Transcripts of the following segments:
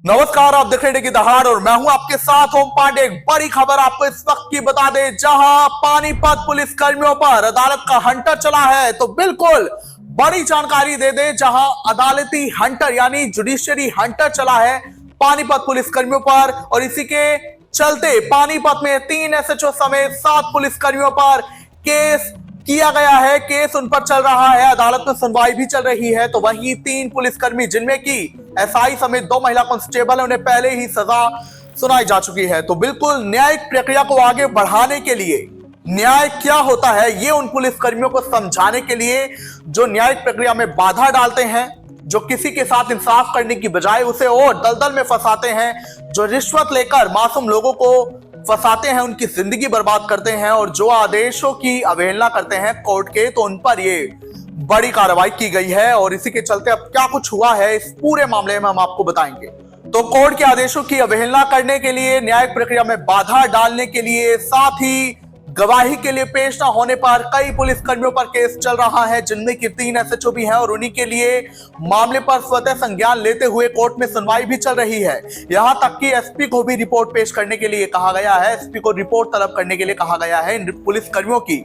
नमस्कार, आप देख रहे हैं की दहाड़ और मैं हूं आपके साथ ओम पांडे। एक बड़ी खबर आपको इस वक्त की बता दें, जहां पानीपत पुलिस कर्मियों पर अदालत का हंटर चला है। तो बिल्कुल बड़ी जानकारी दे दे, जहां अदालती हंटर यानी जुडिशियरी हंटर चला है पानीपत पुलिस कर्मियों पर, और इसी के चलते पानीपत में 3 एसएचओ समेत 7 पुलिस कर्मियों पर केस किया गया है। केस उन पर चल रहा है, अदालत में सुनवाई भी चल रही है। तो वहीं 3 पुलिसकर्मी, जिनमें की एसआई समेत 2 महिला कांस्टेबल, उन्हें पहले ही सजा सुनाई जा चुकी है। तो बिल्कुल न्यायिक प्रक्रिया को आगे बढ़ाने के लिए, न्याय क्या होता है ये उन पुलिसकर्मियों को समझाने के लिए, जो न्यायिक प्रक्रिया में बाधा डालते हैं, जो किसी के साथ इंसाफ करने की बजाय उसे और दलदल में फंसाते हैं, जो रिश्वत लेकर मासूम लोगों को फंसाते हैं, उनकी जिंदगी बर्बाद करते हैं, और जो आदेशों की अवहेलना करते हैं कोर्ट के, तो उन पर ये बड़ी कार्रवाई की गई है। और इसी के चलते अब क्या कुछ हुआ है इस पूरे मामले में हम आपको बताएंगे। तो कोर्ट के आदेशों की अवहेलना करने के लिए, न्यायिक प्रक्रिया में बाधा डालने के लिए, साथ ही गवाही के लिए पेश न होने पर कई पुलिस कर्मियों पर केस चल रहा है, जिनमें की 3 एसएचओ भी हैं, और उन्हीं के लिए मामले पर स्वतः संज्ञान लेते हुए कोर्ट में सुनवाई भी चल रही है। यहां तक कि एसपी को भी रिपोर्ट पेश करने के लिए कहा गया है, एसपी को रिपोर्ट तलब करने के लिए कहा गया है इन पुलिस कर्मियों की।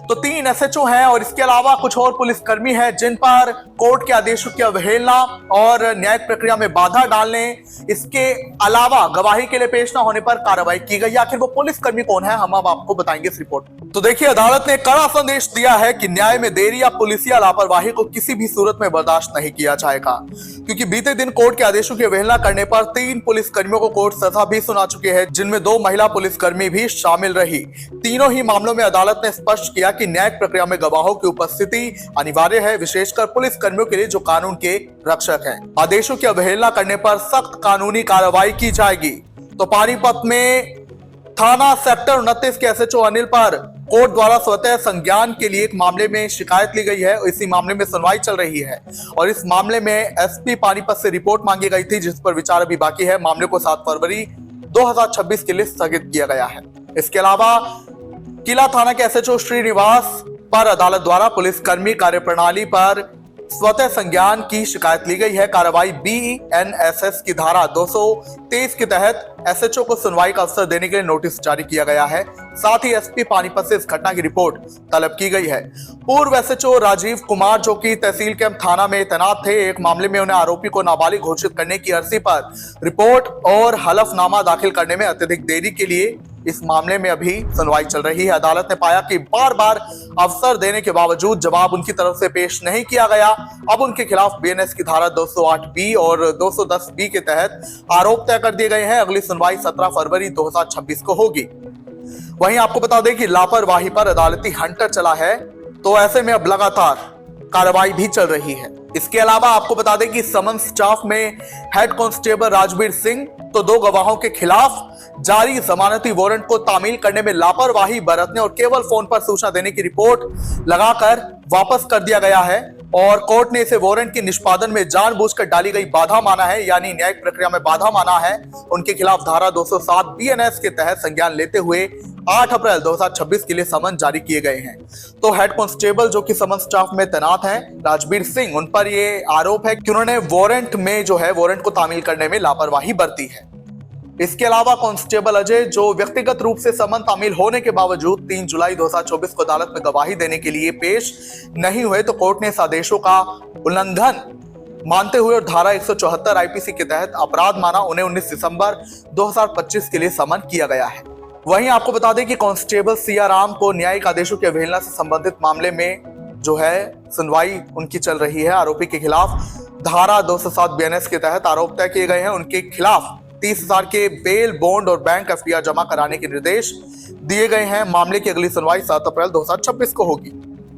तो 3 एसएचओ हैं, और इसके अलावा कुछ और पुलिसकर्मी हैं जिन पर कोर्ट के आदेशों की अवहेलना और न्यायिक प्रक्रिया में बाधा डालने, इसके अलावा गवाही के लिए पेश न होने पर कार्रवाई की गई। आखिर वो पुलिसकर्मी कौन है, हम अब आपको बताएंगे इस रिपोर्ट। तो देखिए, अदालत ने कड़ा संदेश दिया है कि न्याय में देरी या पुलिसिया लापरवाही को किसी भी सूरत में बर्दाश्त नहीं किया जाएगा, क्योंकि बीते दिन कोर्ट के आदेशों की अवहेलना करने पर 3 पुलिसकर्मियों को कोर्ट सजा भी सुना चुके हैं, जिनमें 2 महिला पुलिसकर्मी भी शामिल रही। तीनों ही मामलों में अदालत ने स्पष्ट किया कि न्यायिक प्रक्रिया में गवाहों की उपस्थिति अनिवार्य है, विशेषकर पुलिस कर्मियों के लिए जो कानून के रक्षक हैं। आदेशों की अवहेलना करने पर सख्त कानूनी कार्रवाई की जाएगी। तो पानीपत में थाना सेक्टर 29 के एसएचओ अनिल पर कोर्ट द्वारा स्वतः संज्ञान के लिए एक मामले में शिकायत ली गई है। इसी मामले में सुनवाई चल रही है, और इस मामले में एसपी पानीपत से रिपोर्ट मांगी गई थी, जिस पर विचार अभी बाकी है। मामले को 7 फरवरी 2026 के लिए स्थगित किया गया है। इसके अलावा किला थाना के एसएचओ श्रीनिवास पर अदालत द्वारा पुलिसकर्मी कार्यप्रणाली पर स्वतः संज्ञान की शिकायत ली गई है। कार्रवाई बीएनएसएस की धारा 223 के तहत एसएचओ को सुनवाई का अवसर देने के लिए नोटिस जारी किया गया है। साथ ही एसपी पानीपत से इस घटना की रिपोर्ट तलब की गई है। पूर्व एसएचओ राजीव कुमार, जो कि तहसील कैंप थाना में तैनात थे, एक मामले में उन्हें आरोपी को नाबालिग घोषित करने की अर्जी पर रिपोर्ट और हलफनामा दाखिल करने में अत्यधिक देरी के लिए इस मामले में अभी सुनवाई चल रही है। अदालत ने पाया कि बार बार अवसर देने के बावजूद जवाब उनकी तरफ से पेश नहीं किया गया। अब उनके खिलाफ बीएनएस की धारा 208 और 210 के तहत आरोप तय कर दिए गए हैं। अगली सुनवाई 17 फरवरी 2026 को होगी। वहीं आपको बता दें कि लापरवाही पर अदालती हंटर चला है, तो ऐसे में अब लगातार कार्रवाई भी चल रही है। इसके अलावा आपको बता दें कि समन्स स्टाफ में हेड कांस्टेबल राजवीर सिंह, तो 2 गवाहों के खिलाफ जारी जमानती वारंट को तामील करने में लापरवाही बरतने और केवल फोन पर सूचना देने की रिपोर्ट लगाकर वापस कर दिया गया है, और कोर्ट ने इसे वारंट के निष्पादन में जानबूझकर डाली गई बाधा माना है, यानी न्यायिक प्रक्रिया में बाधा माना है। उनके खिलाफ धारा 207 बीएनएस के तहत संज्ञान लेते हुए 8 अप्रैल 2026 के लिए समन जारी किए गए हैं। तो हेड कांस्टेबल, जो कि समन स्टाफ में तैनात हैं, राजवीर सिंह, उन पर ये आरोप है कि उन्होंने वारंट में जो है वारंट को तामील करने में लापरवाही बरती है। इसके अलावा कांस्टेबल अजय, जो व्यक्तिगत रूप से समन तामील होने के बावजूद 3 जुलाई 2024 को अदालत में गवाही देने के लिए पेश नहीं हुए, तो कोर्ट ने इस आदेशों का उल्लंघन मानते हुए और धारा 174 आईपीसी के तहत अपराध माना। उन्हें 19 दिसंबर 2025 के लिए समन किया गया है। वहीं आपको बता दें कि कांस्टेबल सियाराम को न्यायिक आदेशों की अवहेलना से संबंधित मामले में जो है सुनवाई उनकी चल रही है। आरोपी के खिलाफ धारा 207 बीएनएस के तहत आरोप तय किए गए हैं। उनके खिलाफ 30,000 के बेल बॉन्ड और बैंक एफडीआर जमा कराने के निर्देश दिए गए हैं। मामले की अगली सुनवाई 7 अप्रैल 2026 को होगी।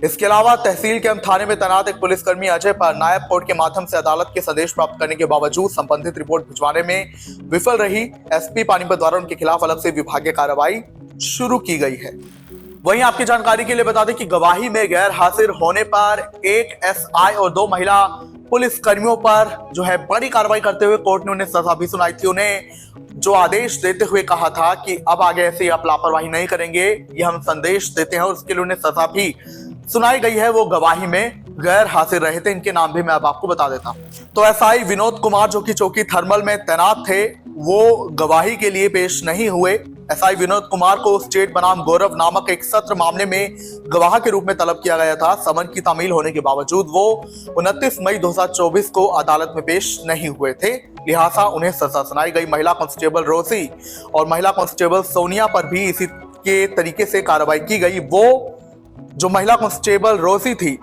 इसके अलावा तहसील कैंप थाने में तैनात एक पुलिसकर्मी अजय पर नायब कोर्ट के माध्यम से अदालत के संदेश प्राप्त करने के बावजूद संबंधित रिपोर्ट भिजवाने में विफल रही। एसपी पानीपत द्वारा उनके खिलाफ अलग से विभागीय कार्रवाई शुरू की गई है। वहीं आपकी जानकारी के लिए बता दें कि गवाही में गैर हाजिर होने पर एक एसआई और 2 महिला पुलिस कर्मियों पर जो है बड़ी कार्रवाई करते हुए कोर्ट ने उन्हें सजा भी सुनाई थी। उन्हें जो आदेश देते हुए कहा था कि अब आगे ऐसे आप लापरवाही नहीं करेंगे, ये हम संदेश देते हैं, और उसके लिए उन्हें सजा भी सुनाई गई है। वो गवाही में गैर हाजिर रहे थे। इनके नाम भी मैं अब आपको बता देता हूं। तो एसआई विनोद कुमार जो कि चौकी थर्मल में तैनात थे, वो गवाही के लिए पेश नहीं हुए। एसआई विनोद कुमार को स्टेट बनाम गौरव नामक एक सत्र मामले में गवाह के रूप में तलब किया गया था। समन की तामील होने के बावजूद वो 29 मई 2024 को अदालत में पेश नहीं हुए थे, लिहाजा उन्हें सजा सुनाई गई। महिला कांस्टेबल रोजी और महिला कांस्टेबल सोनिया पर भी इसी के तरीके से कार्रवाई की गई। वो जो महिला कांस्टेबल रोजी थी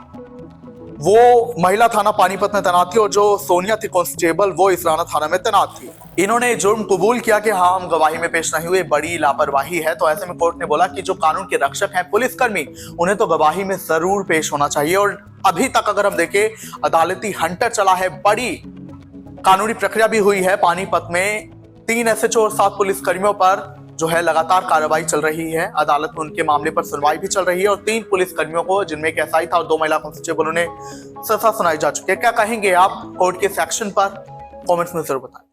वो महिला थाना पानीपत में तैनात थी और जो सोनिया थी कांस्टेबल वो इसराना थाना में तैनात थी। इन्होंने जुर्म कबूल किया कि हाँ हम गवाही में पेश नहीं हुए, बड़ी लापरवाही है। तो ऐसे में कोर्ट ने बोला कि जो कानून के रक्षक हैं पुलिसकर्मी, उन्हें तो गवाही में जरूर पेश होना चाहिए। और अभी तक अगर हम देखें, अदालती हंटर चला है, बड़ी कानूनी प्रक्रिया भी हुई है। पानीपत में 3 एसएचओ और 7 पुलिसकर्मियों पर जो है लगातार कार्रवाई चल रही है। अदालत में उनके मामले पर सुनवाई भी चल रही है और 3 पुलिसकर्मियों को, जिनमें एक एसआई था और 2 महिला कांस्टेबल, उन्हें सजा सुनाई जा चुकी है। क्या कहेंगे आप कोर्ट के सेक्शन पर? कमेंट्स में जरूर बताएं।